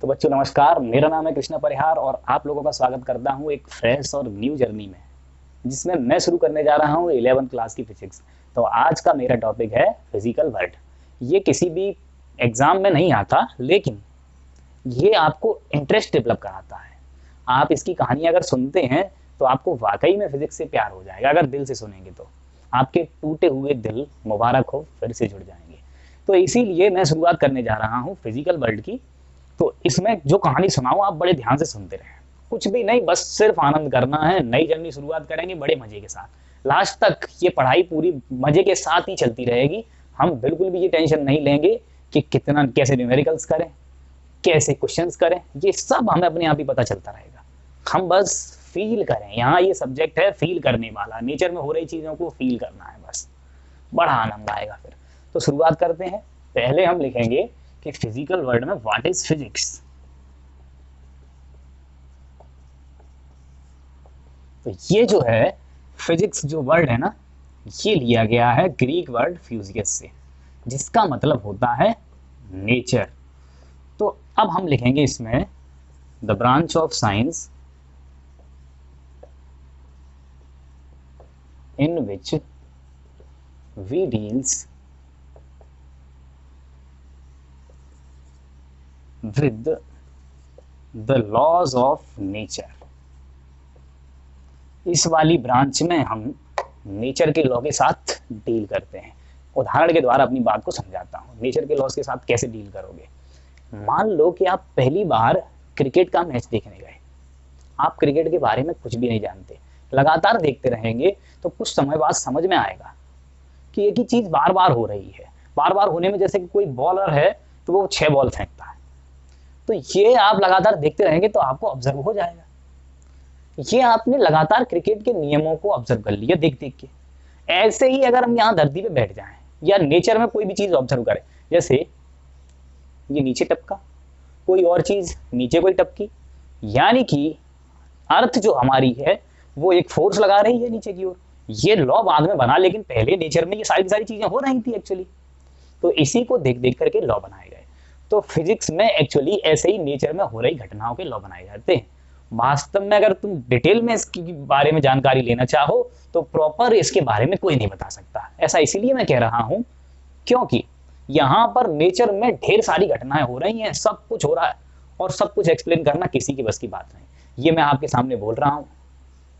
तो बच्चों नमस्कार, मेरा नाम है कृष्णा परिहार और आप लोगों का स्वागत करता हूं एक फ्रेश और न्यू जर्नी में, जिसमें मैं शुरू करने जा रहा हूं 11th क्लास की फिजिक्स। तो आज का मेरा टॉपिक है फिजिकल वर्ल्ड। ये किसी भी एग्जाम में नहीं आता, लेकिन ये आपको इंटरेस्ट डेवलप कराता है। आप इसकी कहानी अगर सुनते हैं तो आपको वाकई में फिजिक्स से प्यार हो जाएगा। अगर दिल से सुनेंगे तो आपके टूटे हुए दिल मुबारक हो, फिर से जुड़ जाएंगे। तो इसीलिए मैं शुरुआत करने जा रहा हूँ फिजिकल वर्ल्ड की। तो इसमें जो कहानी सुनाऊं आप बड़े ध्यान से सुनते रहें। कुछ भी नहीं, बस सिर्फ आनंद करना है। नई जर्नी शुरुआत करेंगे बड़े मजे के साथ। लास्ट तक ये पढ़ाई पूरी मजे के साथ ही चलती रहेगी। हम बिल्कुल भी ये टेंशन नहीं लेंगे कि कितना कैसे न्यूमेरिकल्स करें, कैसे क्वेश्चंस करें, ये सब हमें अपने आप ही पता चलता रहेगा। हम बस फील करें। यहाँ ये सब्जेक्ट है फील करने वाला, नेचर में हो रही चीजों को फील करना है बस। बड़ा आनंद आएगा फिर। तो शुरुआत करते हैं। पहले हम लिखेंगे कि फिजिकल वर्ल्ड में व्हाट इज फिजिक्स। तो ये जो है फिजिक्स जो वर्ड है ना, ये लिया गया है ग्रीक वर्ड फ्यूजियस से, जिसका मतलब होता है नेचर। तो अब हम लिखेंगे इसमें the branch of science in which we deals with the laws of nature. इस वाली ब्रांच में हम नेचर के लॉ के साथ डील करते हैं। उदाहरण के द्वारा अपनी बात को समझाता हूँ। नेचर के लॉज के साथ कैसे डील करोगे। मान लो कि आप पहली बार क्रिकेट का मैच देखने गए। आप क्रिकेट के बारे में कुछ भी नहीं जानते, लगातार देखते रहेंगे तो कुछ समय बाद समझ में आएगा कि एक ही चीज बार बार हो रही है। बार बार होने में जैसे कि कोई बॉलर है तो वो 6 बॉल फेंकता है। तो ये आप लगातार देखते रहेंगे तो आपको ऑब्जर्व हो जाएगा। ये आपने लगातार क्रिकेट के नियमों को ऑब्जर्व कर लिया देख देख के। ऐसे ही अगर हम यहाँ धरती पे बैठ जाएं या नेचर में कोई भी चीज ऑब्जर्व करें, जैसे ये नीचे टपका, कोई और चीज नीचे कोई टपकी, यानी कि अर्थ जो हमारी है वो एक फोर्स लगा रही है नीचे की ओर। ये लॉ बाद में बना, लेकिन पहले नेचर में ये सारी की सारी चीजें हो रही थी एक्चुअली। तो इसी को देख देख करके लॉ बनाए गए। तो फिजिक्स में एक्चुअली ऐसे ही नेचर में हो रही घटनाओं के लॉ बनाए जाते हैं। वास्तव में अगर तुम डिटेल में इसके बारे में जानकारी लेना चाहो तो प्रॉपर इसके बारे में कोई नहीं बता सकता। ऐसा इसीलिए मैं कह रहा हूं क्योंकि यहां पर नेचर में ढेर सारी घटनाएं हो रही हैं, सब कुछ हो रहा है और सब कुछ एक्सप्लेन करना किसी की बस की बात नहीं। ये मैं आपके सामने बोल रहा हूं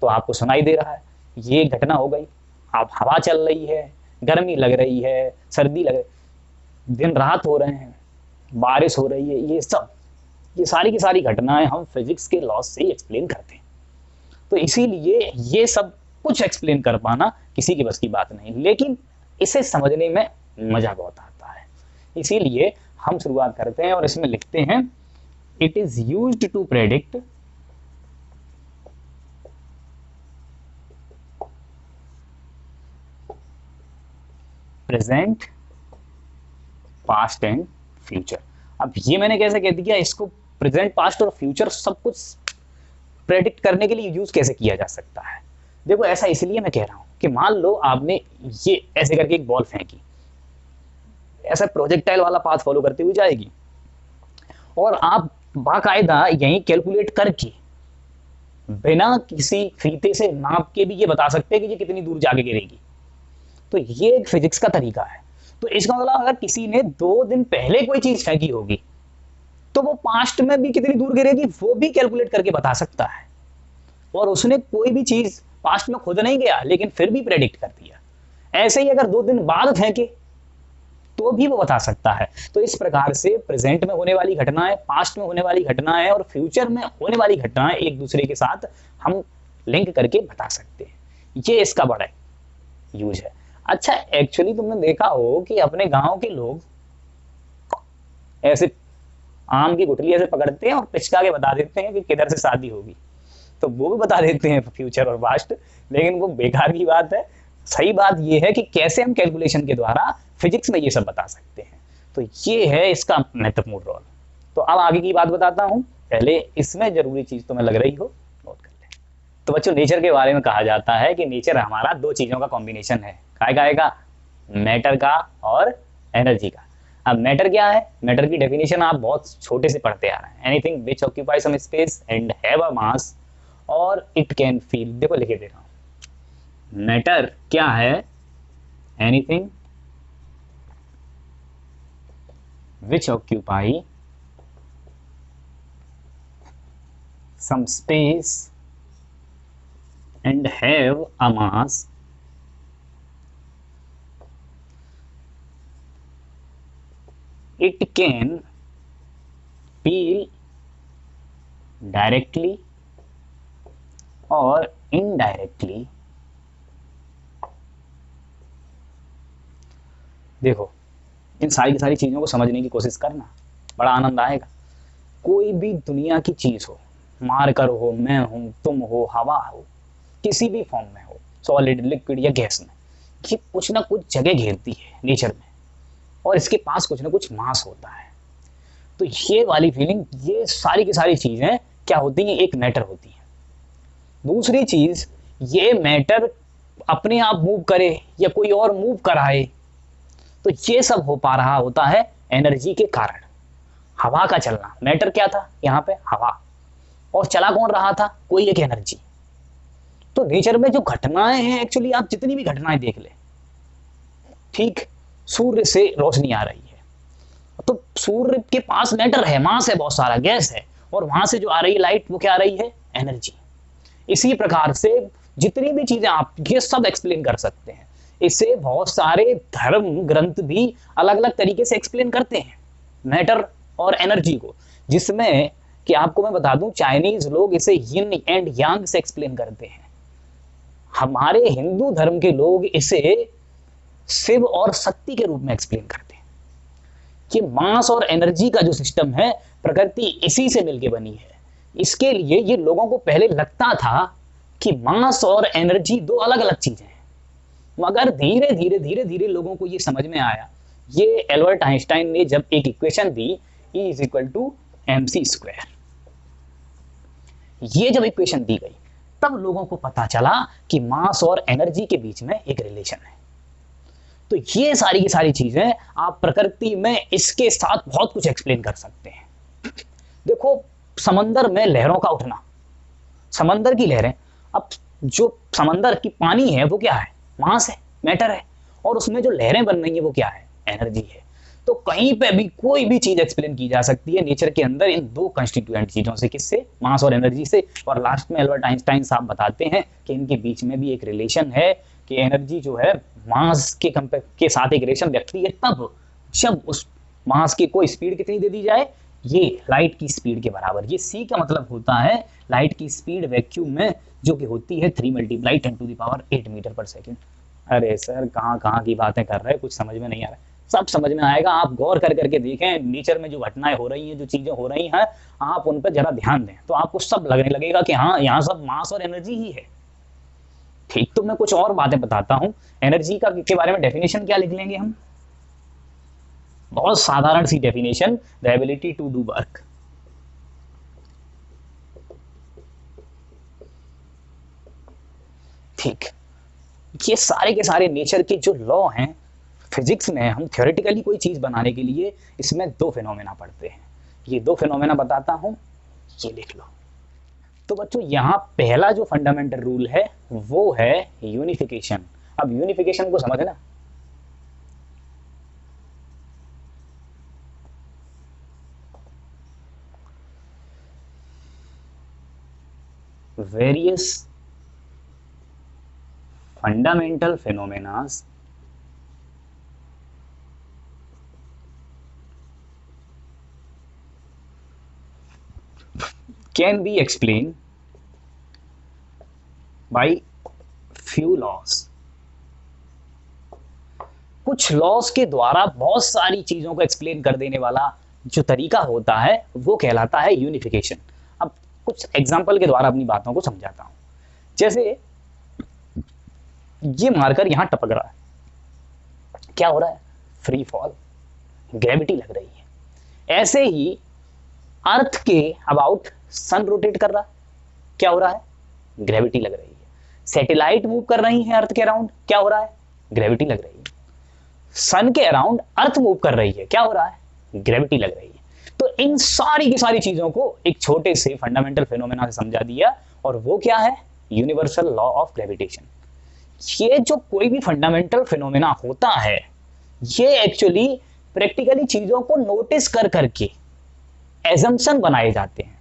तो आपको सुनाई दे रहा है, ये घटना हो गई। अब हवा चल रही है, गर्मी लग रही है, सर्दी लग रही, दिन रात हो रहे हैं, बारिश हो रही है, ये सारी की सारी घटनाएं हम फिजिक्स के लॉ से ही एक्सप्लेन करते हैं। तो इसीलिए ये सब कुछ एक्सप्लेन कर पाना किसी की बस की बात नहीं, लेकिन इसे समझने में मजा बहुत आता है। इसीलिए हम शुरुआत करते हैं और इसमें लिखते हैं it is used to predict present, past and future. अब ये मैंने कैसे कह दिया, इसको प्रेजेंट, पास्ट और फ्यूचर सब कुछ प्रेडिक्ट करने के लिए यूज कैसे किया जा सकता है। देखो ऐसा इसलिए मैं कह रहा हूं कि मान लो आपने ये ऐसे करके एक बॉल फेंकी, ऐसा प्रोजेक्टाइल वाला पाथ फॉलो करते हुए जाएगी और आप बाकायदा यही कैलकुलेट करके बिना किसी फीते से नाप के भी ये बता सकते हैं कि ये कितनी दूर जाके गिरेगी। तो ये एक फिजिक्स का तरीका है। तो इसका मतलब अगर किसी ने 2 दिन पहले कोई चीज फेंकी होगी तो वो पास्ट में भी कितनी दूर गिरेगी वो भी कैलकुलेट करके बता सकता है। और उसने कोई भी चीज पास्ट में खुद नहीं गया लेकिन फिर भी प्रेडिक्ट कर दिया। ऐसे ही अगर 2 दिन बाद फेंके तो भी वो बता सकता है। तो इस प्रकार से प्रेजेंट में होने वाली घटनाएं, पास्ट में होने वाली घटनाएं और फ्यूचर में होने वाली घटनाएं एक दूसरे के साथ हम लिंक करके बता सकते हैं। ये इसका बड़ा यूज है। अच्छा, एक्चुअली तुमने देखा हो कि अपने गांव के लोग ऐसे आम की गुठली ऐसे पकड़ते हैं और पिचका के बता देते हैं कि किधर से शादी होगी। तो वो भी बता देते हैं फ्यूचर और पास्ट, लेकिन वो बेकार की बात है। सही बात ये है कि कैसे हम कैलकुलेशन के द्वारा फिजिक्स में ये सब बता सकते हैं। तो ये है इसका महत्वपूर्ण रोल। तो अब आगे की बात बताता हूं, पहले इसमें जरूरी चीज तुम्हें लग रही हो नोट कर ले। तो बच्चों नेचर के बारे में कहा जाता है कि नेचर हमारा 2 चीजों का कॉम्बिनेशन है। काय का? मैटर का और एनर्जी का। अब मैटर क्या है? मैटर की डेफिनेशन आप बहुत छोटे से पढ़ते आ रहे हैं। Anything which occupy some space and have a mass और इट कैन फील, देखो लिखे दे रहा हूं, मैटर क्या है? Anything which occupy some space and have a mass it can feel directly or indirectly। देखो इन सारी की सारी चीजों को समझने की कोशिश करना, बड़ा आनंद आएगा। कोई भी दुनिया की चीज हो, मार्कर हो, मैं हूं, तुम हो, हवा हो, किसी भी फॉर्म में हो, सॉलिड, लिक्विड या गैस में, ये कुछ ना कुछ जगह घेरती है नेचर में और इसके पास कुछ ना कुछ मास होता है। तो ये वाली फीलिंग, ये सारी की सारी चीजें क्या होती हैं? एक मैटर होती है। दूसरी चीज, ये मैटर अपने आप मूव करे या कोई और मूव कराए, तो ये सब हो पा रहा होता है एनर्जी के कारण। हवा का चलना, मैटर क्या था यहाँ पे? हवा। और चला कौन रहा था? कोई एक एनर्जी। तो नेचर में जो घटनाएं हैं, एक्चुअली आप जितनी भी घटनाएं देख ले, ठीक, सूर्य से रोशनी आ रही है, तो सूर्य के पास मैटर है, मास है, बहुत सारा गैस है, और वहां से जो आ रही है लाइट, वो क्या आ रही है? एनर्जी। इसी प्रकार से जितनी भी चीजें आप ये सब एक्सप्लेन कर सकते हैं। इसे बहुत सारे धर्म ग्रंथ भी अलग अलग तरीके से एक्सप्लेन करते हैं, मैटर और एनर्जी को, जिसमें कि आपको मैं बता दूं, चाइनीज लोग इसे यिन एंड यांग से एक्सप्लेन करते हैं। हमारे हिंदू धर्म के लोग इसे शिव और शक्ति के रूप में एक्सप्लेन करते हैं कि मास और एनर्जी का जो सिस्टम है, प्रकृति इसी से मिलके बनी है। इसके लिए ये लोगों को पहले लगता था कि मास और एनर्जी दो अलग अलग चीजें हैं, मगर धीरे धीरे धीरे धीरे लोगों को ये समझ में आया। ये एल्बर्ट आइंस्टाइन ने जब एक इक्वेशन दी, E = mc², ये जब इक्वेशन दी गई, तब लोगों को पता चला कि मास और एनर्जी के बीच में एक रिलेशन है। तो ये सारी की सारी चीजें आप प्रकृति में इसके साथ बहुत कुछ एक्सप्लेन कर सकते हैं। देखो, समंदर में लहरों का उठना, समंदर की लहरें, अब जो समंदर की पानी है वो क्या है? मास है, मैटर है, और उसमें जो लहरें बन रही है वो क्या है? एनर्जी है। तो कहीं पे भी कोई भी चीज एक्सप्लेन की जा सकती है नेचर के अंदर इन दो कंस्टिट्यूएंट चीजों से, किससे? मास और एनर्जी से। और लास्ट में एल्बर्ट आइंस्टाइन साहब बताते हैं कि इनके बीच में भी एक रिलेशन है, कि एनर्जी जो है मास के साथ एक रिलेशन रखती है तब जब उस मास की कोई स्पीड कितनी दे दी जाए, ये लाइट की स्पीड के बराबर। ये सी का मतलब होता है लाइट की स्पीड वैक्यूम में जो कि होती है 3 × 10⁸ मीटर/सेकंड। अरे सर, कहाँ की बातें कर रहे हैं, कुछ समझ में नहीं आ रहा है। सब समझ में आएगा, आप गौर करके देखें, नेचर में जो घटनाएं हो रही हैं, जो चीजें हो रही हैं, आप उन पर जरा ध्यान दें तो आपको सब लगने लगेगा कि हाँ, यहाँ सब मास और एनर्जी ही है। ठीक, तो मैं कुछ और बातें बताता हूं। एनर्जी का के बारे में डेफिनेशन क्या लिख लेंगे हम? बहुत साधारण सी definition, the ability to do work. ठीक, ये सारे के सारे नेचर के जो लॉ हैं, फिजिक्स में हम थ्योरेटिकली कोई चीज बनाने के लिए इसमें दो फिनोमेना पढ़ते हैं। ये दो फिनोमेना बताता हूं, ये लिख लो। तो बच्चों, यहाँ पहला जो फंडामेंटल रूल है वो है यूनिफिकेशन। अब यूनिफिकेशन को समझना, various fundamental phenomenas can be explained by few laws। कुछ लॉस के द्वारा बहुत सारी चीजों को एक्सप्लेन कर देने वाला जो तरीका होता है वो कहलाता है यूनिफिकेशन। अब कुछ एग्जांपल के द्वारा अपनी बातों को समझाता हूं। जैसे ये मार्कर यहां टपक रहा है, क्या हो रहा है? फ्री फॉल, ग्रेविटी लग रही है। ऐसे ही अर्थ के अबाउट सन रोटेट कर रहा, क्या हो रहा है? ग्रेविटी लग रही है। सैटेलाइट मूव कर रही है अर्थ के अराउंड, क्या हो रहा है? ग्रेविटी लग रही है। सन के अराउंड अर्थ मूव कर रही है, क्या हो रहा है, ग्रेविटी लग रही है। तो इन सारी की सारी चीजों को एक छोटे से फंडामेंटल फिनोमेना से समझा दिया, और वो क्या है, यूनिवर्सल लॉ ऑफ ग्रेविटेशन। ये जो कोई भी फंडामेंटल फिनोमेना होता है, ये एक्चुअली प्रैक्टिकली चीजों को नोटिस कर करके एजम्पशन बनाए जाते हैं,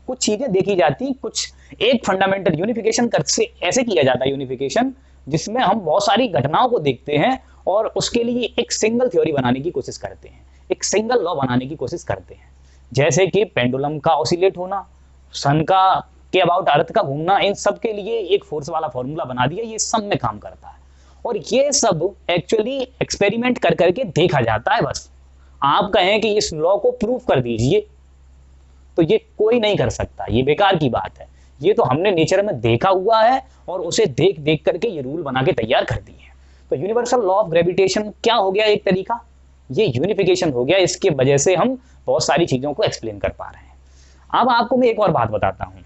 कुछ चीजें देखी जाती, कुछ एक फंडामेंटल यूनिफिकेशन कर से ऐसे किया जाता है यूनिफिकेशन, जिसमें हम बहुत सारी घटनाओं को देखते हैं और उसके लिए एक सिंगल थ्योरी बनाने की कोशिश करते हैं, एक सिंगल लॉ बनाने की कोशिश करते हैं। जैसे कि पेंडुलम का ऑसिलेट होना, सन का के अबाउट अर्थ का घूमना, इन सब के लिए एक फोर्स वाला फॉर्मूला बना दिया, ये सब में काम करता है। और ये सब एक्चुअली एक्सपेरिमेंट कर करके देखा जाता है। बस आप कहें कि इस लॉ को प्रूव कर दीजिए, तो ये कोई नहीं कर सकता, ये बेकार की बात है। ये तो हमने नेचर में देखा हुआ है और उसे देख देख करके ये रूल बना के तैयार कर दिए हैं। तो यूनिवर्सल लॉ ऑफ ग्रेविटेशन क्या हो गया, एक तरीका ये यूनिफिकेशन हो गया। इसके वजह से हम बहुत सारी चीजों को एक्सप्लेन कर पा रहे हैं। अब आपको मैं एक और बात बताता हूं,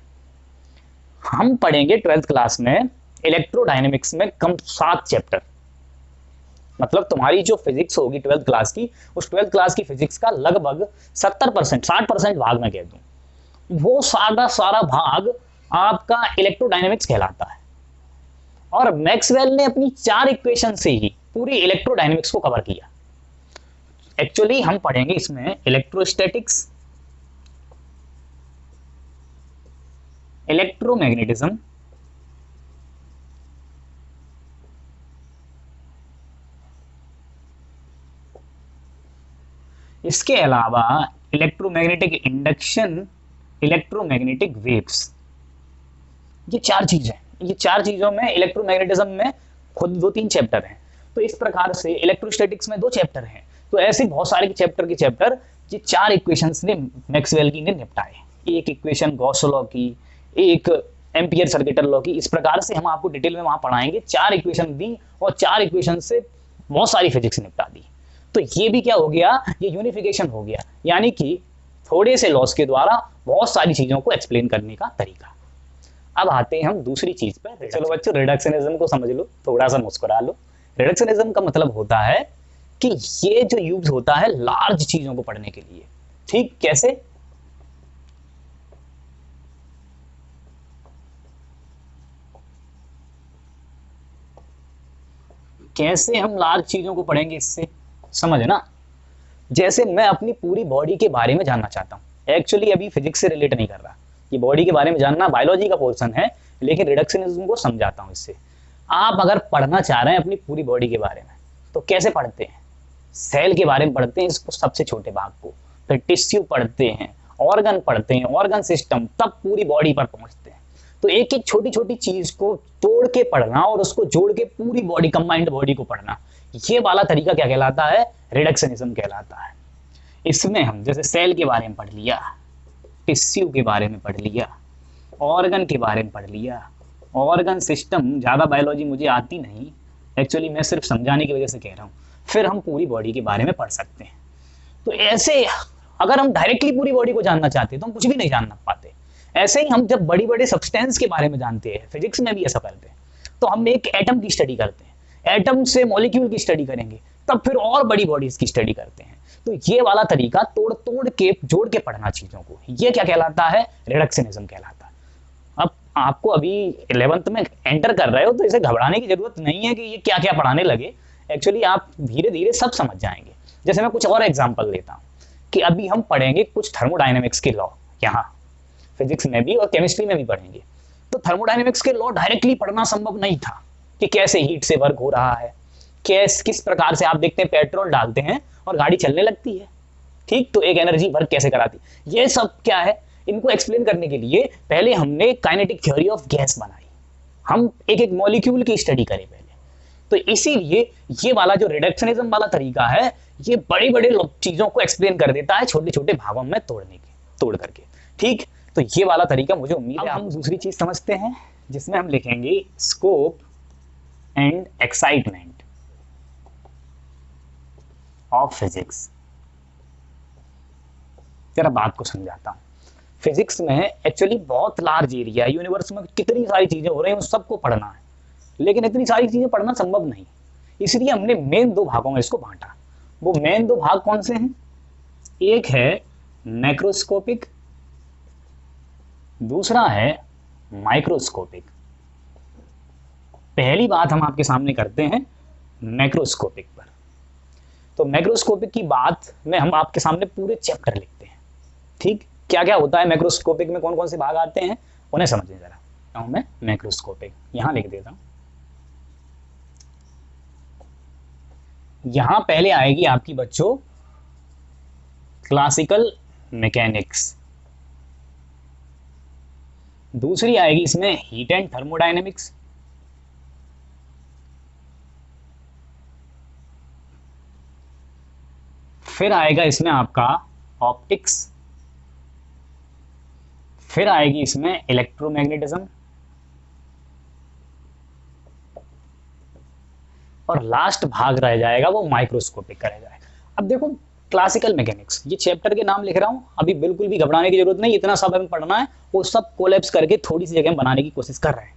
हम पढ़ेंगे 12th क्लास में इलेक्ट्रोडायनेमिक्स में कम 7 चैप्टर, मतलब तुम्हारी जो फिजिक्स होगी 12th क्लास की, उस 12th क्लास की फिजिक्स का लगभग 70% 60% भाग मैं कह दूं, वो सारा भाग आपका इलेक्ट्रोडायनेमिक्स कहलाता है। और मैक्सवेल ने अपनी 4 इक्वेशन से ही पूरी इलेक्ट्रोडायनेमिक्स को कवर किया। एक्चुअली हम पढ़ेंगे इसमें इलेक्ट्रोस्टैटिक्स, इलेक्ट्रोमैग्नेटिज्म, इसके अलावा इलेक्ट्रोमैग्नेटिक इंडक्शन, इलेक्ट्रोमैग्नेटिक वेव्स, ये 4 चीजें, ये 4 चीजों में इलेक्ट्रोमैग्नेटिज्म में खुद 2-3 चैप्टर हैं। तो इस प्रकार से इलेक्ट्रोस्टैटिक्स में 2 चैप्टर हैं। तो ऐसे बहुत सारे चैप्टर ये 4 इक्वेशंस ने मैक्सवेल की ने निपटाए। एक इक्वेशन गॉस लॉ की, एक एम्पियर सर्किटल लॉ की, इस प्रकार से हम आपको डिटेल में वहां पढ़ाएंगे। 4 इक्वेशन दी और 4 इक्वेशन से बहुत सारी फिजिक्स निपटा दी। तो ये भी क्या हो गया, ये यूनिफिकेशन हो गया, यानी कि थोड़े से लॉस के द्वारा बहुत सारी चीजों को एक्सप्लेन करने का तरीका। अब आते हैं हम दूसरी चीज पर। चलो बच्चों, रिडक्शनिज्म को समझ लो, थोड़ा सा मुस्कुरा लो। रिडक्शनिज्म का मतलब होता है कि ये जो यूज होता है लार्ज चीजों को पढ़ने के लिए। ठीक कैसे, कैसे हम लार्ज चीजों को पढ़ेंगे, इससे समझना। जैसे मैं अपनी पूरी बॉडी के बारे में जानना चाहता हूं, एक्चुअली अभी फिजिक्स से रिलेट नहीं कर रहा, ये बॉडी के बारे में जानना बायोलॉजी का पोर्शन है, लेकिन रिडक्शनिज्म को समझाता हूं इससे। आप अगर पढ़ना चाह रहे हैं अपनी पूरी बॉडी के बारे में, तो कैसे पढ़ते हैं, सेल के बारे में पढ़ते हैं, इसको सबसे छोटे भाग को, फिर टिश्यू पढ़ते हैं, ऑर्गन पढ़ते हैं, ऑर्गन सिस्टम, तब पूरी बॉडी पर पहुंचते हैं। तो एक एक छोटी छोटी चीज को तोड़ के पढ़ना और उसको जोड़ के पूरी बॉडी, कंबाइंड बॉडी को पढ़ना, ये वाला तरीका क्या कहलाता है, रिडक्शनिज्म कहलाता है। इसमें हम जैसे सेल के बारे में पढ़ लिया, टिश्यू के बारे में पढ़ लिया, ऑर्गन के बारे में पढ़ लिया, ऑर्गन सिस्टम, ज़्यादा बायोलॉजी मुझे आती नहीं, एक्चुअली मैं सिर्फ समझाने की वजह से कह रहा हूँ, फिर हम पूरी बॉडी के बारे में पढ़ सकते हैं। तो ऐसे अगर हम डायरेक्टली पूरी बॉडी को जानना चाहते हैं तो हम कुछ भी नहीं जानना पाते। ऐसे ही हम जब बड़ी बड़े सब्सटेंस के बारे में जानते हैं, फिजिक्स में भी ऐसा करते हैं, तो हम एक एटम की स्टडी करते हैं, एटम से मॉलिक्यूल की स्टडी करेंगे, तब फिर और बड़ी बॉडीज की स्टडी करते हैं। तो ये वाला तरीका तोड़ तोड़ के जोड़ के पढ़ना चीजों को, ये क्या कहलाता है, रिडक्शनिज्म कहलाता है। अब आपको अभी 11th में एंटर कर रहे हो, तो इसे घबराने की जरूरत नहीं है कि ये क्या क्या पढ़ाने लगे। एक्चुअली आप धीरे धीरे सब समझ जाएंगे। जैसे मैं कुछ और एग्जाम्पल देता हूँ कि अभी हम पढ़ेंगे कुछ थर्मोडायनेमिक्स के लॉ, यहाँ फिजिक्स में भी और केमिस्ट्री में भी पढ़ेंगे। तो थर्मोडायनेमिक्स के लॉ डायरेक्टली पढ़ना संभव नहीं था कि कैसे हीट से वर्क हो रहा है, किस प्रकार से आप देखते हैं पेट्रोल डालते हैं और गाड़ी चलने लगती है, ठीक, तो एक एनर्जी वर्क कैसे कराती, ये सब क्या है, इनको एक्सप्लेन करने के लिए पहले हमने काइनेटिक थ्योरी ऑफ गैस बनाई, हम एक एक मॉलिक्यूल की स्टडी करें पहले। तो इसीलिए ये वाला जो रिडक्शनिज्म वाला तरीका है, ये बड़े बड़े चीजों को एक्सप्लेन कर देता है छोटे छोटे भागों में तोड़ करके, ठीक। तो ये वाला तरीका मुझे उम्मीद है। हम दूसरी चीज समझते हैं जिसमें हम लिखेंगे scope and excitement of physics. जरा बात को समझाता हूं। फिजिक्स में एक्चुअली बहुत लार्ज एरिया है, यूनिवर्स में कितनी सारी चीजें हो रही हैं उन सबको पढ़ना है, लेकिन इतनी सारी चीजें पढ़ना संभव नहीं। इसलिए हमने मेन दो भागों में इसको बांटा। वो मेन दो भाग कौन से हैं? एक है मैक्रोस्कोपिक, दूसरा है माइक्रोस्कोपिक। पहली बात हम आपके सामने करते हैं मैक्रोस्कोपिक पर। तो मैक्रोस्कोपिक की बात में हम आपके सामने पूरे चैप्टर लिखते हैं, ठीक? क्या क्या होता है मैक्रोस्कोपिक में, कौन कौन से भाग आते हैं, उन्हें समझिए जरा। मैं मैक्रोस्कोपिक यहां लिख देता हूं। यहां पहले आएगी आपकी बच्चों क्लासिकल मैकेनिक्स, दूसरी आएगी इसमें हीट एंड थर्मोडायनेमिक्स, फिर आएगा इसमें आपका ऑप्टिक्स, फिर आएगी इसमें इलेक्ट्रोमैग्नेटिज्म, और लास्ट भाग रह जाएगा वो माइक्रोस्कोपिक का रह जाएगा। अब देखो क्लासिकल मैकेनिक्स, ये चैप्टर के नाम लिख रहा हूं, अभी बिल्कुल भी घबराने की जरूरत नहीं, इतना सब हमें पढ़ना है, वो सब कोलैप्स करके थोड़ी सी जगह बनाने की कोशिश कर रहे हैं,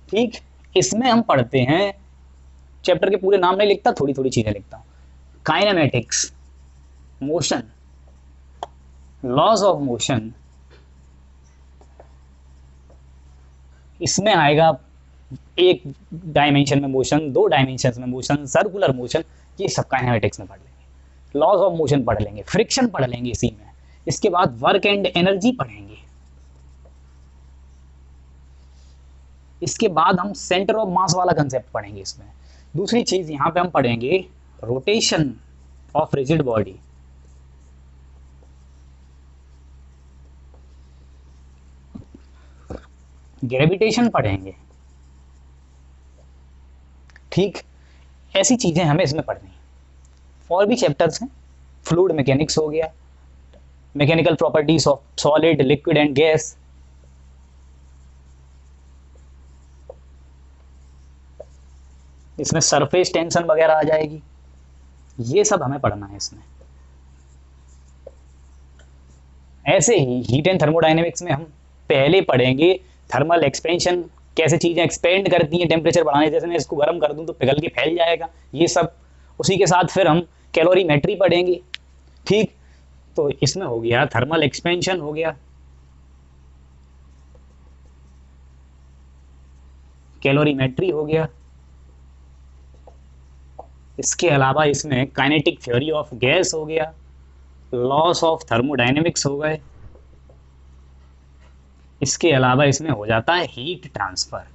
ठीक? इसमें हम पढ़ते हैं, चैप्टर के पूरे नाम नहीं लिखता, थोड़ी थोड़ी चीजें लिखता हूं। Kinematics, motion, laws of motion, इसमें आएगा एक डायमेंशन में मोशन, दो डायमेंशन में मोशन, सर्कुलर मोशन, ये सब काइनेमेटिक्स में पढ़ लेंगे। लॉज ऑफ मोशन पढ़ लेंगे, फ्रिक्शन पढ़ लेंगे इसी में, इसके बाद वर्क एंड एनर्जी पढ़ेंगे, इसके बाद हम सेंटर ऑफ मास वाला कंसेप्ट पढ़ेंगे इसमें। दूसरी चीज यहां पे हम पढ़ेंगे rotation of rigid body, gravitation पढ़ेंगे, ठीक? ऐसी चीजें हमें इसमें पढ़नी है। और भी चैप्टर्स हैं, फ्लूइड मैकेनिक्स हो गया, mechanical properties of solid, liquid and gas, इसमें सरफेस टेंशन वगैरह आ जाएगी, ये सब हमें पढ़ना है इसमें। ऐसे ही हीट एंड थर्मोडायनेमिक्स में हम पहले पढ़ेंगे थर्मल एक्सपेंशन, कैसे चीजें एक्सपेंड करती हैं टेम्परेचर बढ़ाने, जैसे मैं इसको गर्म कर दूं तो पिघल के फैल जाएगा, ये सब। उसी के साथ फिर हम कैलोरीमेट्री पढ़ेंगे, ठीक? तो इसमें हो गया थर्मल एक्सपेंशन, हो गया कैलोरीमेट्री, हो गया, इसके अलावा इसमें काइनेटिक थ्योरी ऑफ गैस हो गया, लॉस ऑफ थर्मोडायनेमिक्स हो गए, इसके अलावा इसमें हो जाता है हीट ट्रांसफर।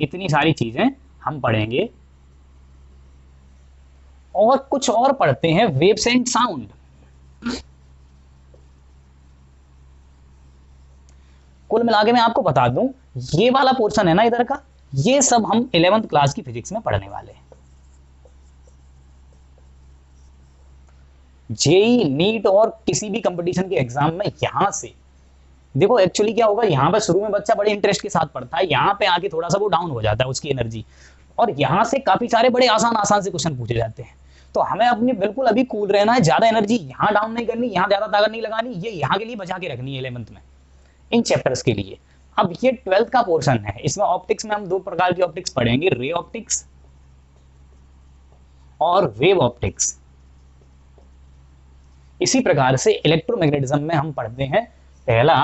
इतनी सारी चीजें हम पढ़ेंगे। और कुछ और पढ़ते हैं, वेव्स एंड साउंड। कुल मिला के मैं आपको बता दूं, ये वाला पोर्शन है ना इधर का, ये सब हम 11th क्लास की फिजिक्स में पढ़ने वाले हैं। जेई, नीट और किसी भी कंपटीशन के एग्जाम में यहां से देखो एक्चुअली क्या होगा, यहाँ पर शुरू में बच्चा बड़े इंटरेस्ट के साथ पढ़ता है, यहाँ पे आके थोड़ा सा वो डाउन हो जाता है उसकी एनर्जी, और यहाँ से काफी सारे बड़े आसान आसान से क्वेश्चन पूछे जाते हैं। तो हमें अपनी बिल्कुल अभी कूल रहना है, ज्यादा एनर्जी यहाँ डाउन नहीं करनी, यहाँ ज्यादा ताकत नहीं लगानी, ये यहाँ के लिए बचा के रखनी है 11th में इन चैप्टर्स के लिए। अब ये 12th का पोर्शन है, इसमें ऑप्टिक्स में हम दो प्रकार की ऑप्टिक्स पढ़ेंगे, रे ऑप्टिक्स और वेव ऑप्टिक्स। इसी प्रकार से इलेक्ट्रोमैग्नेटिज्म में हम पढ़ते हैं पहला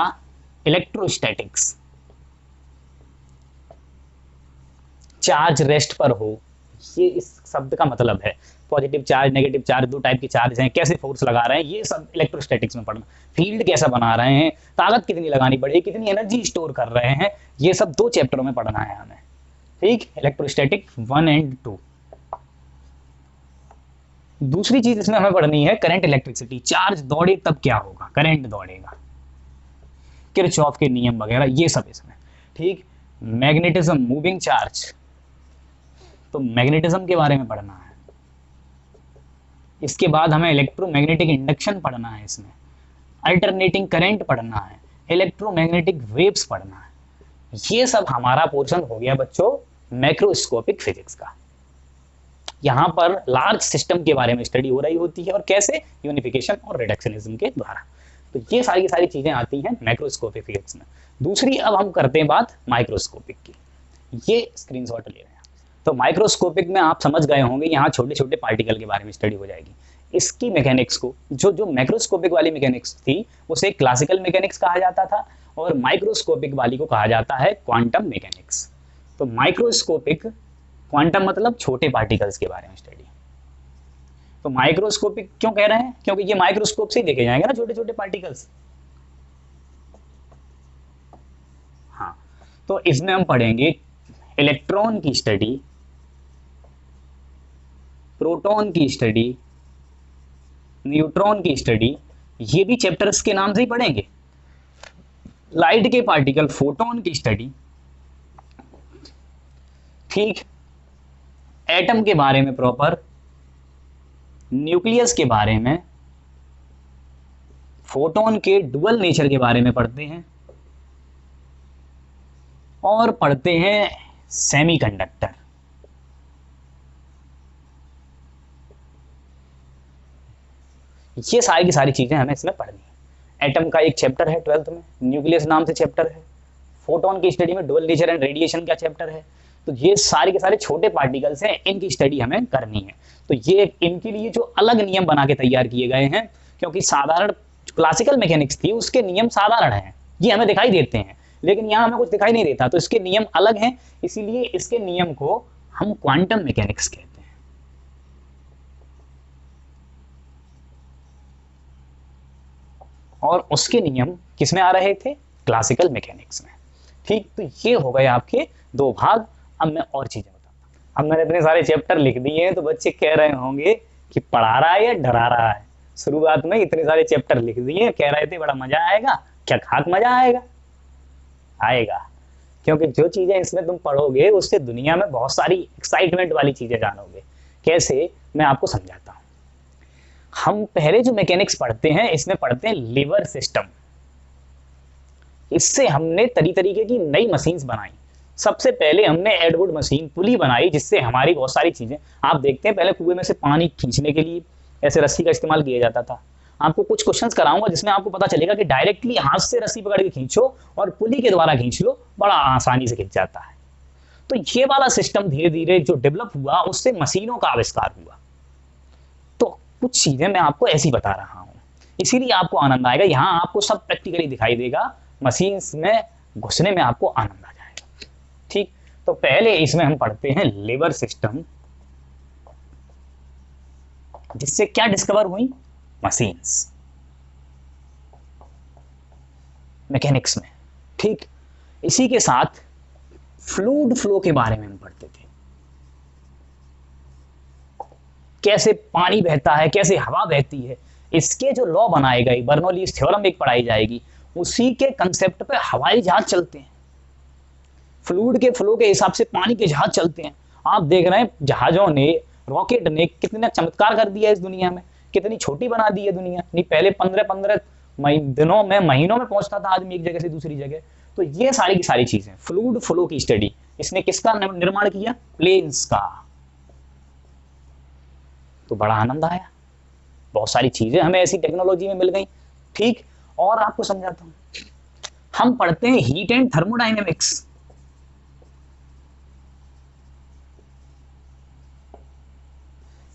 इलेक्ट्रोस्टैटिक्स, चार्ज रेस्ट पर हो, ये इस शब्द का मतलब है। पॉजिटिव चार्ज, नेगेटिव चार्ज, दो टाइप के चार्ज हैं, कैसे फोर्स लगा रहे हैं, ये सब इलेक्ट्रोस्टैटिक्स में पढ़ना। फील्ड कैसा बना रहे हैं, ताकत कितनी लगानी पड़ेगी, कितनी एनर्जी स्टोर कर रहे हैं, ये सब दो चैप्टरों में पढ़ना है हमें, ठीक? इलेक्ट्रोस्टैटिक 1 और 2। दूसरी चीज इसमें हमें पढ़नी है करंट इलेक्ट्रिसिटी, चार्ज दौड़े तब क्या होगा, करंट दौड़ेगा, किरचॉफ के नियम वगैरह, ये सब इसमें, ठीक? मैग्नेटिज्म, मूविंग चार्ज, तो मैग्नेटिज्म के बारे में पढ़ना है। इसके बाद हमें इलेक्ट्रोमैग्नेटिक इंडक्शन पढ़ना है, इसमें अल्टरनेटिंग करंट पढ़ना है, इलेक्ट्रोमैग्नेटिक वेव्स पढ़ना है। ये सब हमारा पोर्शन हो गया बच्चों मैक्रोस्कोपिक फिजिक्स का। यहाँ पर लार्ज सिस्टम के बारे में स्टडी हो रही होती है, और कैसे, यूनिफिकेशन और रिडक्शनिज्म के द्वारा। तो ये सारी की सारी चीजें आती हैं मैक्रोस्कोपिक फिजिक्स में। दूसरी अब हम करते हैं बात माइक्रोस्कोपिक की, ये स्क्रीनशॉट ले रहे हैं। तो माइक्रोस्कोपिक में आप समझ गए होंगे, यहाँ छोटे छोटे पार्टिकल के बारे में स्टडी हो जाएगी। इसकी मैकेनिक्स को, जो जो मैक्रोस्कोपिक वाली मैकेनिक्स थी उसे क्लासिकल मैकेनिक्स कहा जाता था, और माइक्रोस्कोपिक वाली को कहा जाता है क्वांटम मैकेनिक्स। तो माइक्रोस्कोपिक, क्वांटम मतलब छोटे पार्टिकल्स के बारे में स्टडी। तो माइक्रोस्कोपिक क्यों कह रहे हैं, क्योंकि ये माइक्रोस्कोप से ही देखे जाएंगे ना छोटे छोटे पार्टिकल्स। हाँ, तो इसमें हम पढ़ेंगे इलेक्ट्रॉन की स्टडी, प्रोटॉन की स्टडी, न्यूट्रॉन की स्टडी, ये भी चैप्टर्स के नाम से ही पढ़ेंगे। लाइट के पार्टिकल, फोटोन की स्टडी, ठीक, एटम के बारे में प्रॉपर, न्यूक्लियस के बारे में, फोटोन के डुअल नेचर के बारे में पढ़ते हैं, और पढ़ते हैं सेमीकंडक्टर। ये सारी की सारी चीजें हमें इसमें पढ़नी है। एटम का एक चैप्टर है 12th में, न्यूक्लियस नाम से चैप्टर है, फोटोन की स्टडी में डुअल नेचर एंड रेडिएशन का चैप्टर है। तो ये सारे के सारे छोटे पार्टिकल्स हैं, इनकी स्टडी हमें करनी है। तो ये इनके लिए जो अलग नियम बना के तैयार किए गए हैं, क्योंकि साधारण क्लासिकल मैकेनिक्स थी उसके नियम साधारण हैं, ये हमें दिखाई देते हैं, लेकिन यहाँ हमें कुछ दिखाई नहीं देता, तो इसके नियम अलग हैं, इसीलिए इसके नियम को हम क्वांटम मैकेनिक्स कहते हैं। और उसके नियम किसमें आ रहे थे, क्लासिकल मैकेनिक्स में। ठीक, तो ये हो गए आपके दो भाग। अब मैं और चीजें बताता हूँ। अब मैंने इतने सारे चैप्टर लिख दिए हैं, तो बच्चे कह रहे होंगे कि पढ़ा रहा है या डरा रहा है। शुरुआत में इतने सारे चैप्टर लिख दिए, कह रहे थे बड़ा मजा आएगा, क्या खाक मजा आएगा? आएगा, क्योंकि जो चीजें इसमें तुम पढ़ोगे उससे दुनिया में बहुत सारी एक्साइटमेंट वाली चीजें जानोगे। कैसे, मैं आपको समझाता हूँ। हम पहले जो मैकेनिक्स पढ़ते हैं इसमें पढ़ते हैं लीवर सिस्टम। इससे हमने तरीके की नई मशीन्स बनाई। सबसे पहले हमने एडवुड मशीन, पुली बनाई, जिससे हमारी बहुत सारी चीजें, आप देखते हैं पहले कुएं में से पानी खींचने के लिए ऐसे रस्सी का इस्तेमाल किया जाता था। आपको कुछ क्वेश्चंस कराऊंगा जिसमें आपको पता चलेगा कि डायरेक्टली हाथ से रस्सी पकड़ के खींचो और पुली के द्वारा खींच लो, बड़ा आसानी से खींच जाता है। तो ये वाला सिस्टम धीरे धीरे जो डेवलप हुआ, उससे मशीनों का आविष्कार हुआ। तो कुछ चीजें मैं आपको ऐसी बता रहा हूं, इसीलिए आपको आनंद आएगा। यहां आपको सब प्रैक्टिकली दिखाई देगा, मशीन्स में घुसने में आपको आनंद आ जाएगा। ठीक, तो पहले इसमें हम पढ़ते हैं लीवर सिस्टम, जिससे क्या डिस्कवर हुई, मशीन्स, मैकेनिक्स में। ठीक, इसी के साथ फ्लूइड फ्लो के बारे में हम पढ़ते थे, कैसे पानी बहता है, कैसे हवा बहती है, इसके जो लॉ बनाए गए, बर्नौलीज थ्योरम एक पढ़ाई जाएगी, उसी के कंसेप्ट पे हवाई जहाज चलते हैं। फ्लूइड के फ्लो के हिसाब से पानी के जहाज चलते हैं। आप देख रहे हैं जहाजों ने, रॉकेट ने कितना चमत्कार कर दिया इस दुनिया में, कितनी छोटी बना दी है दुनिया। नहीं, पहले 15-15 दिनों में, महीनों में पहुंचता था आदमी एक जगह से दूसरी जगह। तो ये सारी की सारी चीजें, फ्लूइड फ्लो की स्टडी, इसने किसका निर्माण किया, प्लेन्स का। तो बड़ा आनंद आया, बहुत सारी चीजें हमें ऐसी टेक्नोलॉजी में मिल गई। ठीक, और आपको समझाता हूं, हम पढ़ते हैं heat and thermodynamics.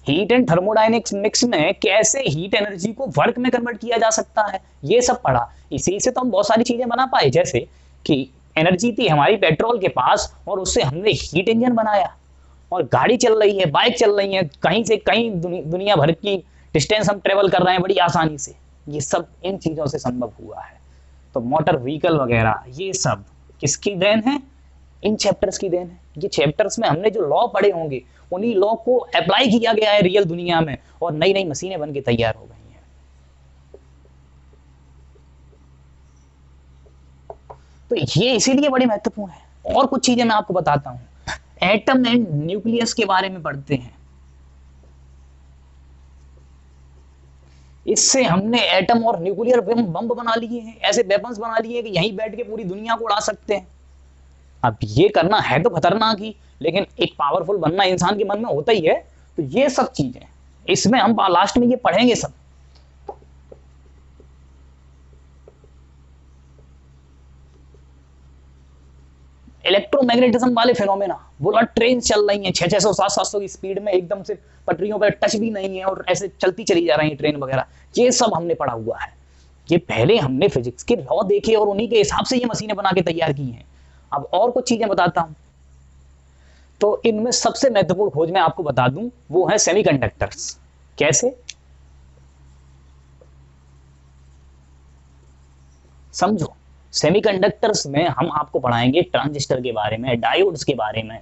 Heat and thermodynamics में कैसे हीट एनर्जी को वर्क में कन्वर्ट किया जा सकता है, ये सब पढ़ा। इसी से तो हम बहुत सारी चीजें बना पाए, जैसे कि एनर्जी थी हमारी पेट्रोल के पास और उससे हमने हीट इंजन बनाया, और गाड़ी चल रही है, बाइक चल रही है, कहीं से कहीं दुनिया भर की डिस्टेंस हम ट्रेवल कर रहे हैं बड़ी आसानी से। ये सब इन चीजों से संभव हुआ है। तो मोटर व्हीकल वगैरह, ये सब किसकी देन है, इन चैप्टर्स की देन है। ये चैप्टर्स में हमने जो लॉ पढ़े होंगे, उन्हीं लॉ को अप्लाई किया गया है रियल दुनिया में, और नई नई मशीनें बन के तैयार हो गई हैं। तो ये इसीलिए बड़ी महत्वपूर्ण है। और कुछ चीजें मैं आपको बताता हूं, एटम एंड न्यूक्लियस के बारे में पढ़ते हैं। इससे हमने एटम और न्यूक्लियर बम बना लिए हैं, ऐसे वेपन्स बना लिए हैं कि यहीं बैठ के पूरी दुनिया को उड़ा सकते हैं। अब ये करना है तो खतरनाक ही, लेकिन एक पावरफुल बनना इंसान के मन में होता ही है। तो ये सब चीजें इसमें हम लास्ट में ये पढ़ेंगे सब। इलेक्ट्रोमैग्नेटिज्म वाले फिनोमेना, बोला ट्रेन चल रही हैं 600 700 की स्पीड में, एकदम से पटरियों पर टच भी नहीं है और ऐसे चलती चली जा रही है ट्रेन वगैरह, ये सब हमने पढ़ा हुआ है। ये पहले हमने फिजिक्स के लॉ देखे और उन्हीं के हिसाब से ये मशीनें बना के तैयार की हैं। अब और कुछ चीजें बताता हूं। तो इनमें सबसे महत्वपूर्ण खोज मैं आपको बता दूं वो है सेमीकंडक्टर्स। कैसे, समझो। सेमीकंडक्टर्स में हम आपको पढ़ाएंगे ट्रांजिस्टर के बारे में, डायोड्स के बारे में,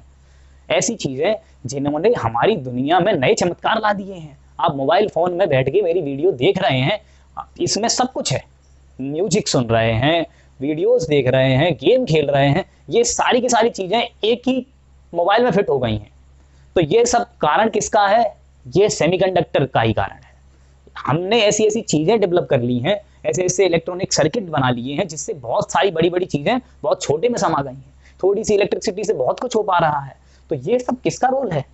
ऐसी चीजें जिन्होंने हमारी दुनिया में नए चमत्कार ला दिए हैं। आप मोबाइल फोन में बैठ के मेरी वीडियो देख रहे हैं, इसमें सब कुछ है। म्यूजिक सुन रहे हैं, वीडियोस देख रहे हैं, गेम खेल रहे हैं, ये सारी की सारी चीजें एक ही मोबाइल में फिट हो गई हैं। तो ये सब कारण किसका है? ये सेमीकंडक्टर का ही कारण है। हमने ऐसी ऐसी चीजें डेवलप कर ली हैं, ऐसे ऐसे इलेक्ट्रॉनिक सर्किट बना लिए हैं जिससे बहुत सारी बड़ी बड़ी चीजें बहुत छोटे में समा गई हैं। थोड़ी सी इलेक्ट्रिसिटी से बहुत कुछ हो पा रहा है। तो ये सब किसका रोल है?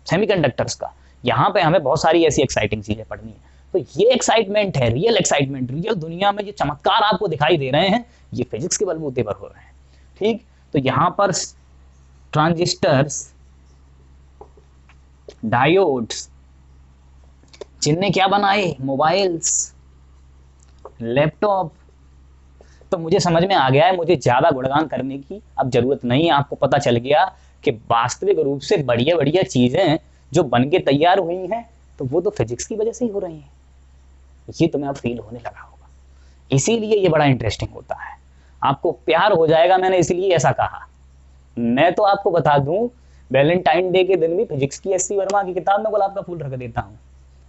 सेमीकंडक्टर्स का। यहाँ पे हमें बहुत सारी ऐसी एक्साइटिंग चीजें पढ़नी है। तो ये एक्साइटमेंट है, रियल एक्साइटमेंट, रियल दुनिया में ये चमत्कार आपको दिखाई दे रहे हैं, ये फिजिक्स के बलबूते पर हो रहे हैं। ठीक, तो यहां पर ट्रांजिस्टर्स, डायोड्स, जिनने क्या बनाए? Mobiles, laptop. तो मुझे समझ में आ गया है, मुझे ज्यादा गुणगान करने की अब जरूरत नहीं है। आपको पता चल गया कि वास्तविक रूप से बढ़िया बढ़िया चीजें जो बन के तैयार हुई हैं तो वो तो फिजिक्स की वजह से ही हो रही हैं। ये तुम्हें अब फील होने लगा होगा, इसीलिए ये बड़ा इंटरेस्टिंग होता है। आपको प्यार हो जाएगा, मैंने इसलिए ऐसा कहा। मैं तो आपको बता दूं, वैलेंटाइन डे के दिन भी फिजिक्स की एससी वर्मा की किताब में गुलाब का फूल रख देता हूं।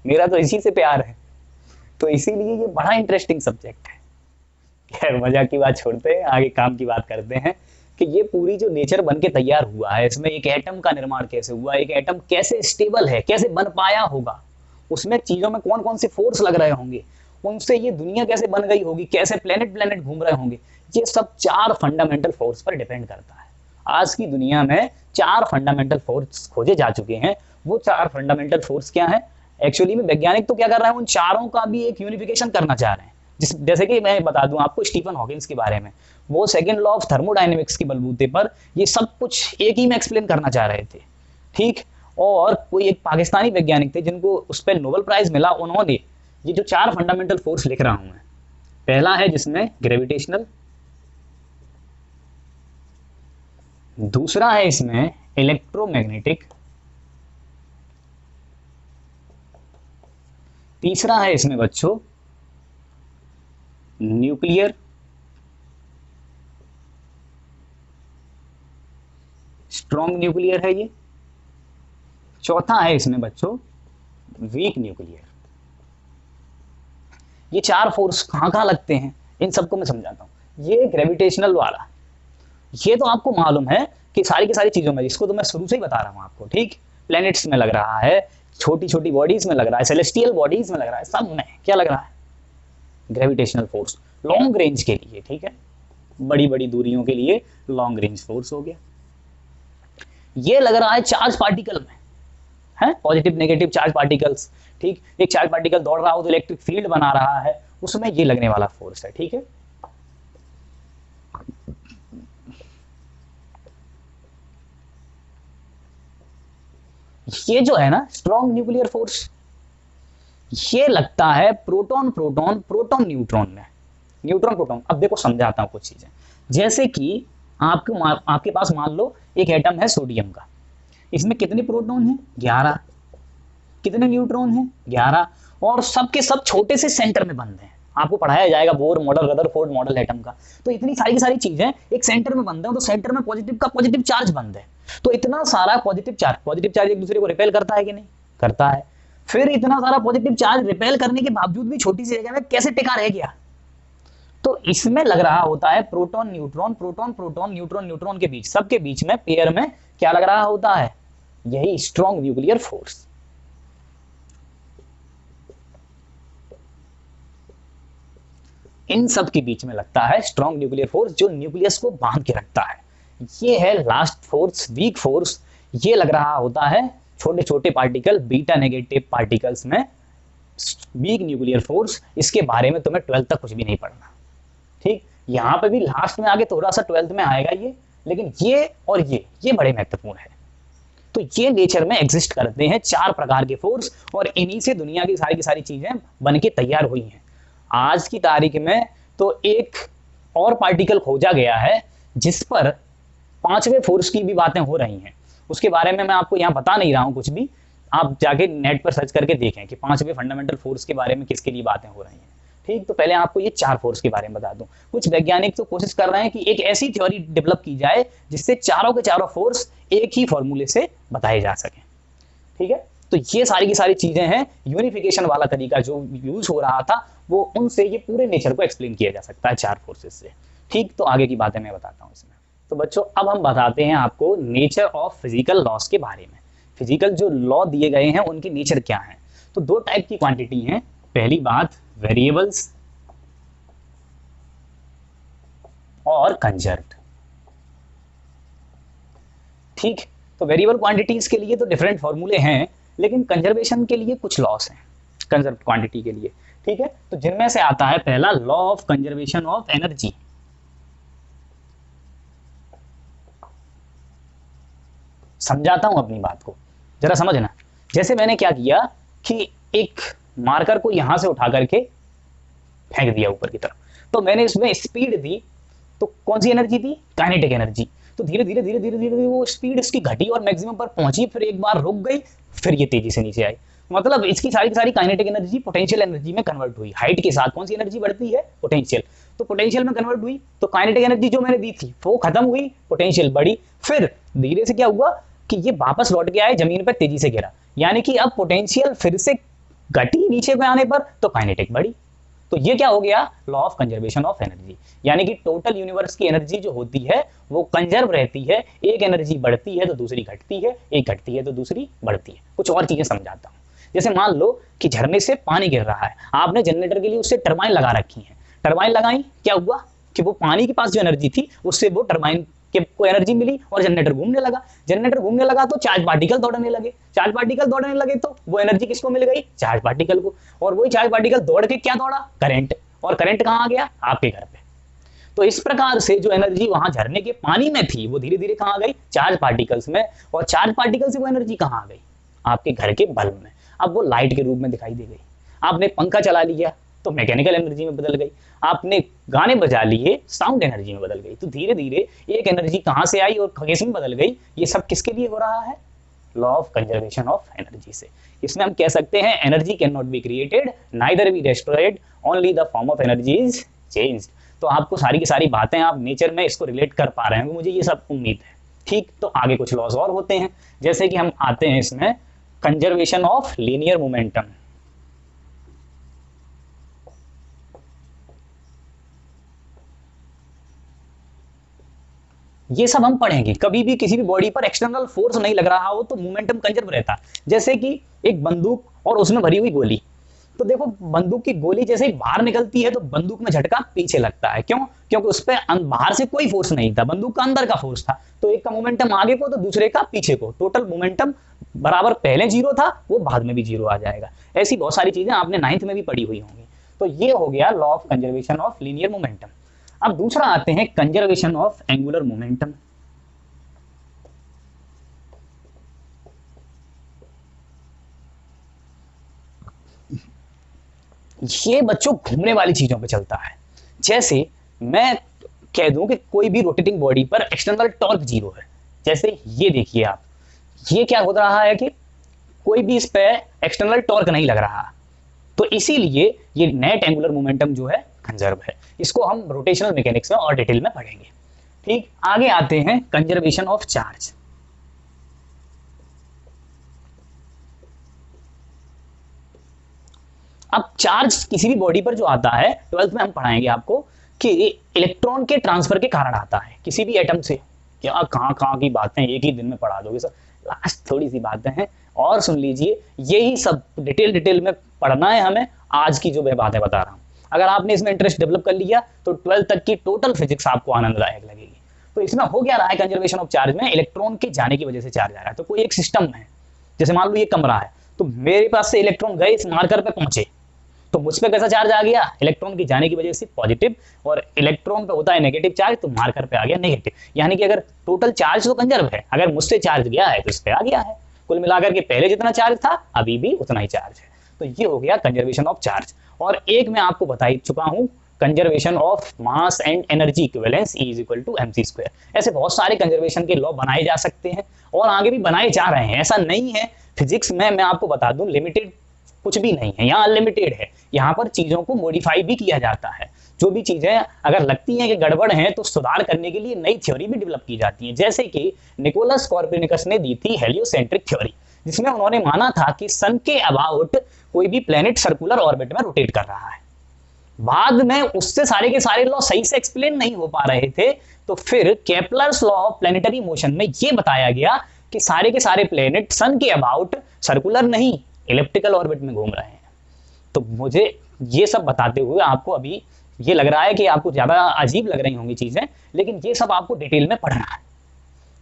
मेरा तो इसी से प्यार है, तो इसीलिए ये बड़ा इंटरेस्टिंग सब्जेक्ट है। खैर मजाक की बात छोड़ते हैं, आगे काम की बात करते हैं कि ये पूरी जो नेचर बन के तैयार हुआ है, इसमें एक एटम का निर्माण कैसे हुआ, एक एटम कैसे स्टेबल है, कैसे बन पाया होगा, उसमें चीजों में कौन कौन से फोर्स लग रहे होंगे, उनसे ये दुनिया कैसे बन गई होगी, कैसे प्लेनेट प्लेनेट घूम रहे होंगे, ये सब 4 फंडामेंटल फोर्स पर डिपेंड करता है। आज की दुनिया में 4 फंडामेंटल फोर्स खोजे जा चुके हैं। वो 4 फंडामेंटल फोर्स क्या है? एक्चुअली में वैज्ञानिक तो क्या कर रहे हैं, उन चारों का भी एक यूनिफिकेशन करना चाह रहे हैं। जैसे कि मैं बता दूं आपको स्टीफन हॉकिंस के बारे में, वो सेकंड लॉ ऑफ थर्मोडायनेमिक्स के बलबूते पर ये सब कुछ एक ही में एक्सप्लेन करना चाह रहे थे। ठीक, और कोई एक पाकिस्तानी वैज्ञानिक थे जिनको उस पर नोबेल प्राइज मिला, उन्होंने ये जो 4 फंडामेंटल फोर्स लिख रहा हूं मैं, पहला है जिसमें ग्रेविटेशनल, दूसरा है इसमें इलेक्ट्रोमैग्नेटिक, तीसरा है इसमें बच्चों न्यूक्लियर, स्ट्रॉन्ग न्यूक्लियर है ये, चौथा है इसमें बच्चों वीक न्यूक्लियर। ये 4 फोर्स कहां कहां लगते हैं इन सबको मैं समझाता हूं। ये ग्रेविटेशनल वाला, ये तो आपको मालूम है कि सारी की सारी चीजों में, इसको तो मैं शुरू से ही बता रहा हूं आपको। ठीक, प्लैनेट्स में लग रहा है, छोटी छोटी बॉडीज में लग रहा है, सेलेस्टियल बॉडीज में लग रहा है, सब में क्या लग रहा है? ग्रेविटेशनल फोर्स, लॉन्ग रेंज के लिए। ठीक है, बड़ी बड़ी दूरियों के लिए लॉन्ग रेंज फोर्स हो गया। ये लग रहा है चार्ज पार्टिकल में, है पॉजिटिव नेगेटिव चार्ज पार्टिकल्स। ठीक, एक चार्ज पार्टिकल दौड़ रहा हो तो इलेक्ट्रिक फील्ड बना रहा है, उसमें ये लगने वाला फोर्स है। ठीक है, ये जो है ना स्ट्रॉन्ग न्यूक्लियर फोर्स, ये लगता है प्रोटॉन प्रोटॉन प्रोटॉन न्यूट्रॉन में, न्यूट्रॉन प्रोटॉन। अब देखो समझाता हूं कुछ चीजें, जैसे कि आपके पास मान लो एक एटम है सोडियम का, इसमें कितने प्रोटॉन हैं? 11। कितने न्यूट्रॉन हैं? 11। और सबके सब छोटे से सेंटर में बंद हैं। आपको पढ़ाया जाएगा Bohr model, Rutherford model atom का। तो इतनी सारी की सारी चीजें एक सेंटर में बंद है, तो सेंटर में पॉजिटिव का पॉजिटिव चार्ज बंद है। तो इतना सारा पॉजिटिव चार्ज एक दूसरे को रिपेल करता है कि नहीं? करता है। फिर इतना सारा पॉजिटिव चार्ज रिपेल करने के बावजूद भी छोटी सी जगह में कैसे टिका रह गया? तो इसमें लग रहा होता है proton neutron proton proton neutron neutron के बीच, सबके बीच में पेयर में क्या लग रहा होता है? यही स्ट्रॉन्ग न्यूक्लियर फोर्स। इन सब के बीच में लगता है स्ट्रॉन्ग न्यूक्लियर फोर्स, जो न्यूक्लियस को बांध के रखता है। ये है लास्ट फोर्स, वीक फोर्स। ये लग रहा होता है छोटे छोटे पार्टिकल, बीटा नेगेटिव पार्टिकल्स में वीक न्यूक्लियर फोर्स। इसके बारे में तुम्हें 12th तक कुछ भी नहीं पढ़ना। ठीक, यहां पे भी लास्ट में आगे थोड़ा सा 12th में आएगा ये, लेकिन ये और ये बड़े महत्वपूर्ण है। तो ये नेचर में एग्जिस्ट करते हैं 4 प्रकार के फोर्स, और इन्हीं से दुनिया की सारी चीजें बन के तैयार हुई हैं। आज की तारीख में तो एक और पार्टिकल खोजा गया है जिस पर 5वें फोर्स की भी बातें हो रही हैं। उसके बारे में मैं आपको यहाँ बता नहीं रहा हूँ कुछ भी, आप जाके नेट पर सर्च करके देखें कि 5वें फंडामेंटल फोर्स के बारे में किसके लिए बातें हो रही हैं। ठीक, तो पहले आपको ये 4 फोर्स के बारे में बता दूं। कुछ वैज्ञानिक तो कोशिश कर रहे हैं कि एक ऐसी थ्योरी डेवलप की जाए जिससे चारों के चारों फोर्स एक ही फॉर्मूले से बताए जा सकें। ठीक है, तो ये सारी की सारी चीजें हैं। यूनिफिकेशन वाला तरीका जो यूज हो रहा था वो उनसे ये पूरे नेचर को एक्सप्लेन किया जा सकता है 4 फोर्सेस से। ठीक, तो आगे की बातें मैं बताता हूँ इसमें। तो बच्चों अब हम बताते हैं आपको नेचर ऑफ फिजिकल लॉस के बारे में। फिजिकल जो लॉ दिए गए हैं उनकी नेचर क्या है। तो 2 टाइप की क्वांटिटी हैं। पहली बात वेरिएबल्स और कंजर्व्ड। ठीक, तो वेरिएबल क्वांटिटीज के लिए तो डिफरेंट फॉर्मूले हैं, लेकिन कंजर्वेशन के लिए कुछ लॉस हैं कंजर्व क्वांटिटी के लिए। ठीक है, तो जिनमें से आता है पहला law of conservation of energy. समझाता हूं अपनी बात को, जरा समझना। जैसे मैंने क्या किया कि एक मार्कर को यहां से उठा करके फेंक दिया ऊपर की तरफ, तो मैंने इसमें स्पीड दी, तो कौन सी एनर्जी दी, काइनेटिक एनर्जी। तो धीरे धीरे धीरे धीरे धीरे वो स्पीड इसकी घटी और मैक्सिमम पर पहुंची, फिर एक बार रुक गई, फिर ये तेजी से नीचे आई। मतलब इसकी सारी की सारी काइनेटिक एनर्जी पोटेंशियल एनर्जी में कन्वर्ट हुई। हाइट के साथ कौन सी एनर्जी बढ़ती है, पोटेंशियल। तो पोटेंशियल में कन्वर्ट हुई, तो काइनेटिक एनर्जी जो मैंने दी थी वो खत्म हुई, पोटेंशियल बढ़ी। फिर धीरे से क्या हुआ कि ये वापस लौट के आए, जमीन पर तेजी से गिरा, यानी कि अब पोटेंशियल फिर से घटी नीचे पे आने पर, तो काइनेटिक बढ़ी। तो ये क्या हो गया, law of conservation of energy. यानी कि टोटल यूनिवर्स की एनर्जी जो होती है वो कंजर्व रहती है। एक एनर्जी बढ़ती है तो दूसरी घटती है, एक घटती है तो दूसरी बढ़ती है। कुछ और चीजें समझाता हूं। जैसे मान लो कि झरने से पानी गिर रहा है, आपने जनरेटर के लिए उससे टरबाइन लगा रखी है। टरबाइन लगाई, क्या हुआ कि वो पानी के पास जो एनर्जी थी उससे वो टरबाइन को एनर्जी मिली और जनरेटर घूमने लगा। जनरेटर घूमने लगा तो चार्ज पार्टिकल दौड़ने लगे। चार्ज पार्टिकल दौड़ने लगे तो वो एनर्जी किसको मिल गई, चार्ज पार्टिकल को। और वही चार्ज पार्टिकल दौड़ के क्या दौड़ा, करंट। और करंट कहाँ आ गया, आपके घर पे। तो इस प्रकार से जो एनर्जी वहां झरने के पानी में थी वो धीरे धीरे कहाँ आ गई, चार्ज पार्टिकल्स में। और चार्ज पार्टिकल से वो एनर्जी कहाँ आ गई, आपके घर के बल्ब में। अब वो लाइट के रूप में दिखाई दे गई। आपने पंखा चला लिया तो मैकेनिकल एनर्जी में बदल गई। आपने गाने बजा लिए, साउंड एनर्जी में बदल गई। तो धीरे धीरे एक एनर्जी कहां से आई और किस में बदल गई, ये सब किसके लिए हो रहा है, law of conservation of energy से। इसमें हम कह सकते हैं energy can not be created, neither be destroyed, only the form of energy is changed. तो आपको सारी की सारी बातें आप नेचर में इसको रिलेट कर पा रहे हैं, मुझे ये सब उम्मीद है। ठीक, तो आगे कुछ लॉज और होते हैं। जैसे कि हम आते हैं इसमें कंजर्वेशन ऑफ लीनियर मोमेंटम। ये सब हम पढ़ेंगे। कभी भी किसी भी बॉडी पर एक्सटर्नल फोर्स नहीं लग रहा हो तो मोमेंटम कंजर्व रहता। जैसे कि एक बंदूक और उसमें भरी हुई गोली, तो देखो बंदूक की गोली जैसे ही बाहर निकलती है तो बंदूक में झटका पीछे लगता है। क्यों, क्योंकि उस पर बाहर से कोई फोर्स नहीं था, बंदूक का अंदर का फोर्स था। तो एक का मोमेंटम आगे को तो दूसरे का पीछे को, टोटल मोमेंटम बराबर पहले जीरो था वो बाद में भी जीरो आ जाएगा। ऐसी बहुत सारी चीजें आपने 9th में भी पढ़ी हुई होंगी। तो ये हो गया law of conservation of linear momentum. अब दूसरा आते हैं कंजर्वेशन ऑफ एंगुलर मोमेंटम। ये बच्चों घूमने वाली चीजों पे चलता है। जैसे मैं कह दूं कि कोई भी रोटेटिंग बॉडी पर एक्सटर्नल टॉर्क जीरो है। जैसे ये देखिए आप, ये क्या हो रहा है कि कोई भी इस पे एक्सटर्नल टॉर्क नहीं लग रहा, तो इसीलिए ये नेट एंगुलर मोमेंटम जो है कंजर्व है। इसको हम रोटेशनल मैकेनिक्स में और डिटेल में पढ़ेंगे। ठीक, आगे आते हैं कंजर्वेशन ऑफ चार्ज। अब चार्ज किसी भी बॉडी पर जो आता है 12th में हम पढ़ाएंगे आपको कि इलेक्ट्रॉन के ट्रांसफर के कारण आता है किसी भी एटम से। क्या कहाँ की बातें एक ही दिन में पढ़ा दोगे सर, लास्ट थोड़ी सी बातें हैं और सुन लीजिए। यही सब डिटेल में पढ़ना है हमें, आज की जो मैं बातें बता रहा हूँ। अगर आपने इसमें इंटरेस्ट डेवलप कर लिया तो 12th तक की टोटल फिजिक्स आपको आनंददायक लगेगी। तो इसमें हो क्या रहा है, कंजर्वेशन ऑफ चार्ज में इलेक्ट्रॉन के जाने की वजह से चार्ज आ रहा है। तो कोई एक सिस्टम है, जैसे मान लो ये कमरा है, तो मेरे पास से इलेक्ट्रॉन गए इस मार्कर पे पहुंचे, तो मुझ पे कैसा चार्ज आ गया, इलेक्ट्रॉन की जाने की वजह से पॉजिटिव, और इलेक्ट्रॉन पे होता है नेगेटिव चार्ज, तो मार्कर पे आ गया नेगेटिव। यानी कि अगर टोटल चार्ज तो कंजर्व है, अगर मुझसे चार्ज गया है तो इस पे आ गया है। कुल मिलाकर के पहले जितना चार्ज था अभी भी उतना ही चार्ज है। तो ये हो गया कंजर्वेशन ऑफ चार्ज। और एक मैं आपको बता ही चुका हूं, conservation of mass and energy equivalence E equal to mc square. ऐसे बहुत सारे कंजर्वेशन के लॉ बनाए जा सकते हैं और आगे भी बनाए जा रहे हैं। ऐसा नहीं है फिजिक्स में, मैं आपको बता दूं, लिमिटेड कुछ भी नहीं है, यहाँ अनलिमिटेड है। यहाँ पर चीजों को मॉडिफाई भी किया जाता है। जो भी चीजें अगर लगती हैं कि गड़बड़ हैं तो सुधार करने के लिए नई थ्योरी भी डेवलप की जाती है। जैसे कि निकोलस कॉर्पेनिकस ने दी थी हेलियोसेंट्रिक थ्योरी, जिसमें उन्होंने माना था कि सन के अबाउट कोई भी प्लेनेट सर्कुलर ऑर्बिट में रोटेट कर रहा है। बाद में उससे सारे के सारे लॉ सही से एक्सप्लेन नहीं हो पा रहे थे, तो फिर Kepler's law of planetary motion में यह बताया गया कि सारे के सारे प्लेनेट सन के अबाउट सर्कुलर नहीं इलिप्टिकल ऑर्बिट में घूम रहे हैं। तो मुझे ये सब बताते हुए आपको अभी ये लग रहा है कि आपको ज्यादा अजीब लग रही होंगी चीजें, लेकिन ये सब आपको डिटेल में पढ़ना है।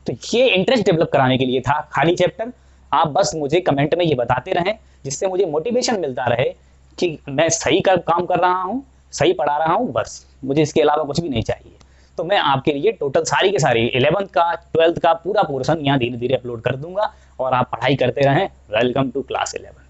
तो ये इंटरेस्ट डेवलप कराने के लिए था खाली चैप्टर। आप बस मुझे कमेंट में ये बताते रहें, जिससे मुझे मोटिवेशन मिलता रहे कि मैं सही काम कर रहा हूँ, सही पढ़ा रहा हूँ। बस मुझे इसके अलावा कुछ भी नहीं चाहिए। तो मैं आपके लिए टोटल सारी के सारी 11th का 12th का पूरा पोर्शन यहाँ धीरे धीरे अपलोड कर दूंगा और आप पढ़ाई करते रहें। Welcome to class 11।